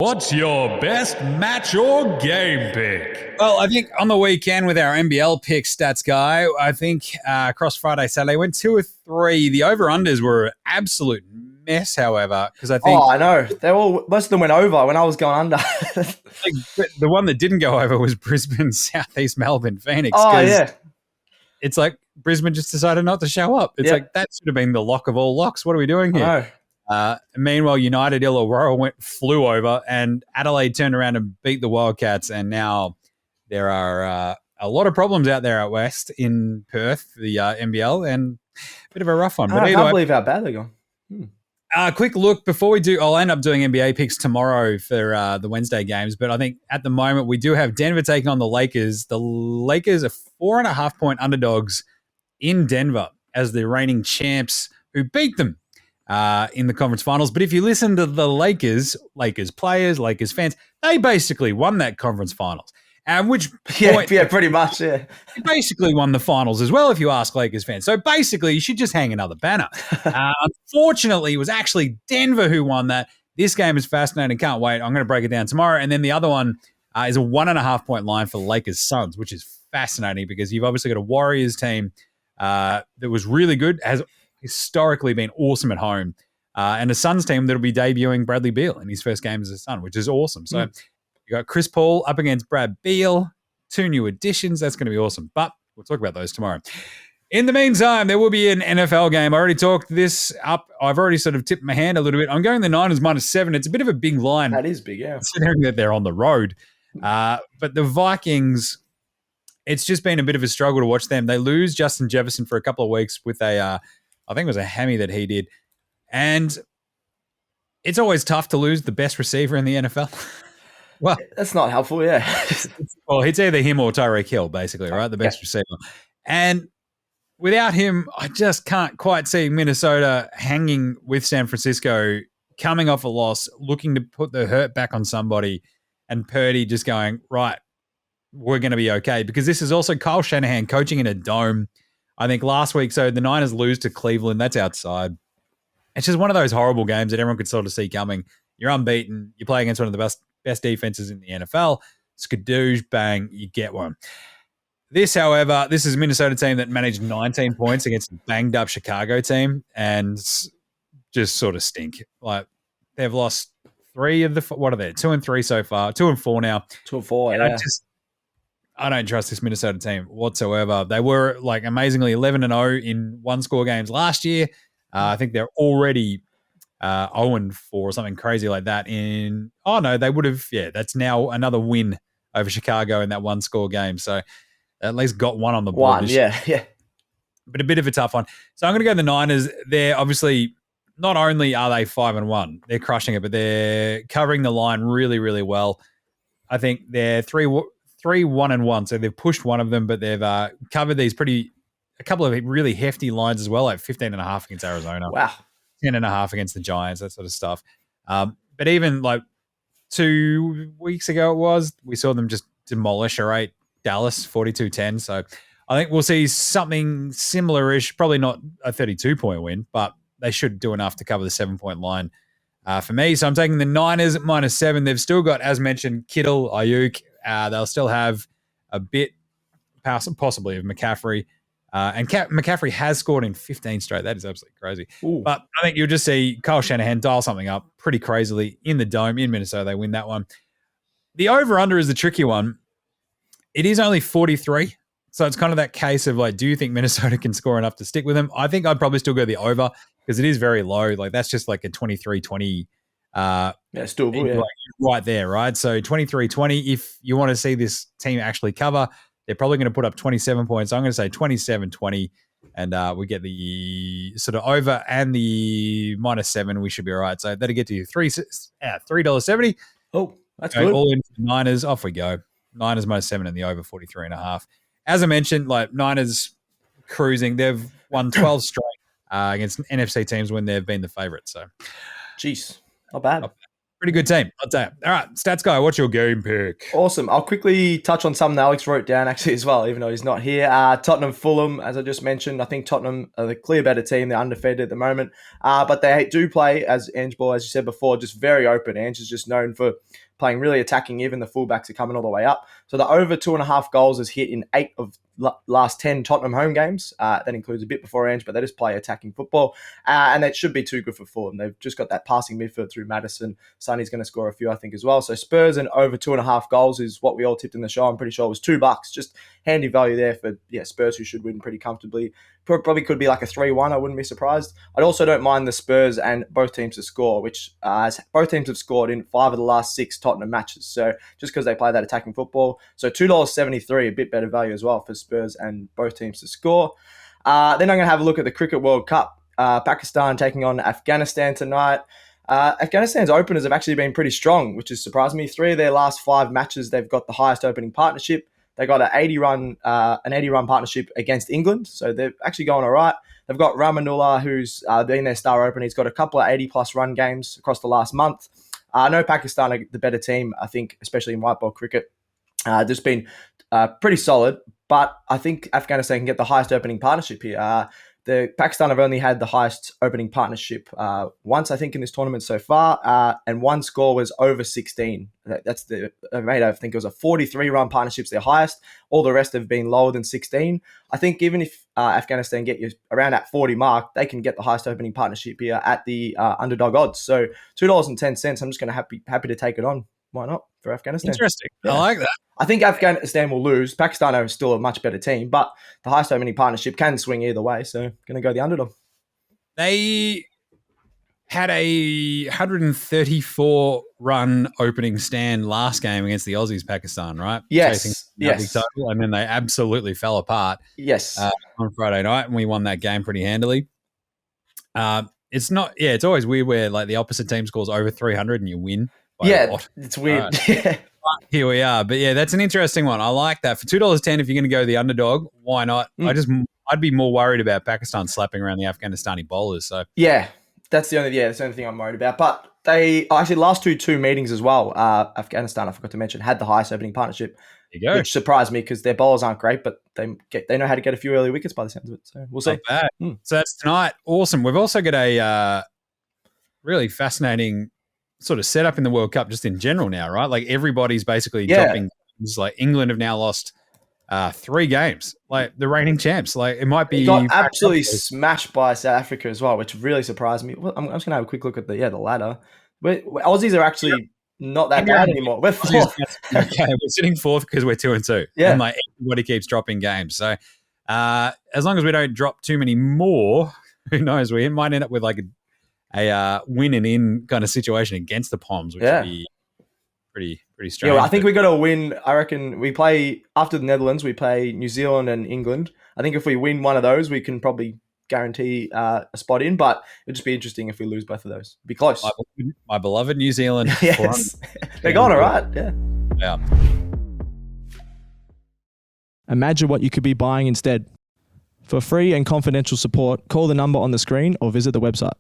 What's your best match or game pick? Well, I think on the weekend with our NBL pick stats guy, I think across Friday, Saturday, went 2 or 3. The over-unders were an absolute mess, however, because I think I know. Most of them went over when I was going under. the one that didn't go over was Brisbane, Southeast Melbourne, Phoenix. Yeah. It's like Brisbane just decided not to show up. It's like that should have been the lock of all locks. What are we doing here? I know. Meanwhile, United Illawarra flew over, and Adelaide turned around and beat the Wildcats. And now there are a lot of problems out there out west in Perth, the NBL, and a bit of a rough one. I can't believe how bad they're gone. Quick look before we do. I'll end up doing NBA picks tomorrow for the Wednesday games, but I think at the moment we do have Denver taking on the Lakers. The Lakers are 4.5-point underdogs in Denver as the reigning champs who beat them in the conference finals. But if you listen to the Lakers players, Lakers fans, they basically won that conference finals. Which point, pretty much, yeah. They basically won the finals as well, if you ask Lakers fans. So basically, you should just hang another banner. Unfortunately, it was actually Denver who won that. This game is fascinating. Can't wait. I'm going to break it down tomorrow. And then the other one is a 1.5-point line for the Lakers Suns, which is fascinating because you've obviously got a Warriors team that was really good, has historically been awesome at home, and a Suns team that'll be debuting Bradley Beal in his first game as a Sun, which is awesome. So you got Chris Paul up against Brad Beal, 2 new additions. That's going to be awesome. But we'll talk about those tomorrow. In the meantime, there will be an NFL game. I already talked this up. I've already sort of tipped my hand a little bit. I'm going the Niners -7. It's a bit of a big line. That is big, yeah. Considering that they're on the road. But the Vikings, it's just been a bit of a struggle to watch them. They lose Justin Jefferson for a couple of weeks with I think it was a hammy that he did. And it's always tough to lose the best receiver in the NFL. Well, that's not helpful, yeah. Well, it's either him or Tyreek Hill, basically, right? The best receiver. And without him, I just can't quite see Minnesota hanging with San Francisco, coming off a loss, looking to put the hurt back on somebody, and Purdy just going, right, we're going to be okay. Because this is also Kyle Shanahan coaching in a dome. I think last week, so the Niners lose to Cleveland. That's outside. It's just one of those horrible games that everyone could sort of see coming. You're unbeaten. You play against one of the best defenses in the NFL. Skadoosh, bang, you get one. This, however, this is a Minnesota team that managed 19 points against a banged-up Chicago team and just sort of stink. Like, they've lost 3 of the – what are they? 2 and 3 so far. 2 and 4 now. 2 and 4, and I don't trust this Minnesota team whatsoever. They were like amazingly 11-0 in one-score games last year. I think they're already 0-4 or something crazy like that. They would have. Yeah, that's now another win over Chicago in that one-score game. So at least got one on the board. Yeah. But a bit of a tough one. So I'm going to go the Niners. They're obviously not only are they 5-1, they're crushing it, but they're covering the line really, really well. I think they're 3-1-1, so they've pushed one of them, but they've covered a couple of really hefty lines as well, like 15.5 against Arizona. Wow. 10.5 against the Giants, that sort of stuff. But even like 2 weeks ago we saw them just demolish Dallas 42-10. So I think we'll see something similar-ish, probably not a 32-point win, but they should do enough to cover the 7-point line for me. So I'm taking the Niners at -7. They've still got, as mentioned, Kittle, Ayuk. They'll still have a bit possibly of McCaffrey. And McCaffrey has scored in 15 straight. That is absolutely crazy. Ooh. But I think you'll just see Kyle Shanahan dial something up pretty crazily in the Dome in Minnesota. They win that one. The over-under is the tricky one. It is only 43. So it's kind of that case of like, do you think Minnesota can score enough to stick with them? I think I'd probably still go the over because it is very low. Like that's just like a 23-20. It's doable, yeah. Like right there, right? So 23-20. If you want to see this team actually cover, they're probably going to put up 27 points. I'm going to say 27-20, and we get the sort of over and the -7. We should be all right. So that'll get to you $3.70. Oh, that's good. All in for the Niners. Off we go. Niners -7 and the over 43.5. As I mentioned, like Niners cruising. They've won 12 straight against NFC teams when they've been the favorite. So, jeez, not bad. Pretty good team. I'll tell you. All right, Stats Guy, what's your game pick? Awesome. I'll quickly touch on something Alex wrote down actually as well, even though he's not here. Tottenham, Fulham, as I just mentioned. I think Tottenham are the clear better team. They're undefeated at the moment. But they do play, as Ange Ball, as you said before, just very open. Ange is just known for playing really attacking. Even the fullbacks are coming all the way up. So the over 2.5 goals is hit in 8 of last 10 Tottenham home games. That includes a bit before Ange, but they just play attacking football. And that should be too good for Fulham. They've just got that passing midfield through Maddison. Sonny's going to score a few, I think, as well. So Spurs and over 2.5 goals is what we all tipped in the show. I'm pretty sure it was $2. Just handy value there for Spurs, who should win pretty comfortably. Probably could be like a 3-1. I wouldn't be surprised. I also don't mind the Spurs and both teams to score, which both teams have scored in 5 of the last 6 Tottenham matches. So just because they play that attacking football. So $2.73, a bit better value as well for Spurs and both teams to score. Then I'm going to have a look at the Cricket World Cup. Pakistan taking on Afghanistan tonight. Afghanistan's openers have actually been pretty strong, which has surprised me. 3 of their last 5 matches, they've got the highest opening partnership. They got an 80-run partnership against England, so they're actually going all right. They've got Ramanullah, who's been their star opener. He's got a couple of 80-plus run games across the last month. I know Pakistan are the better team, I think, especially in white ball cricket. Just been pretty solid, but I think Afghanistan can get the highest opening partnership here. The Pakistan have only had the highest opening partnership once, I think, in this tournament so far, and one score was over 16. That's the rate. I think it was a 43-run partnership's their highest. All the rest have been lower than 16. I think even if Afghanistan get you around that 40 mark, they can get the highest opening partnership here at the underdog odds. So $2.10. I'm just going to happy to take it on. Why not for Afghanistan? Interesting. Yeah. I like that. I think Afghanistan will lose. Pakistan are still a much better team, but the highest opening partnership can swing either way. So going to go the underdog. They had a 134-run opening stand last game against the Aussies, Pakistan, right? Yes. Total, and then they absolutely fell apart. Yes. On Friday night, and we won that game pretty handily. It's always weird where like the opposite team scores over 300 and you win. It's weird. Right. Yeah. Here we are. But yeah, that's an interesting one. I like that. For $2.10, if you're going to go the underdog, why not? I'd be more worried about Pakistan slapping around the Afghanistani bowlers. So yeah, that's the only thing I'm worried about. But they actually last two meetings as well. Afghanistan, I forgot to mention, had the highest opening partnership. There you go. Which surprised me because their bowlers aren't great, but they know how to get a few early wickets by the sounds of it. So we'll see. Not bad. So that's tonight. Awesome. We've also got a really fascinating sort of setup in the World Cup just in general now, right? Like everybody's basically dropping games. Like England have now lost 3 games. Like the reigning champs. Like it might be got absolutely smashed by South Africa as well, which really surprised me. I'm just gonna have a quick look at the ladder. Aussies are actually not that bad anymore. We're 4th. Okay, we're sitting 4th because we're 2-2. Yeah. And like everybody keeps dropping games. So as long as we don't drop too many more, who knows? We might end up with like a win and in kind of situation against the Poms, which would be pretty strange. Yeah, I think we got to win. I reckon we play after the Netherlands. We play New Zealand and England. I think if we win one of those, we can probably guarantee a spot in. But it'd just be interesting if we lose both of those. It'd be close. My beloved New Zealand. Yes, they're going all right. Yeah. Imagine what you could be buying instead. For free and confidential support, call the number on the screen or visit the website.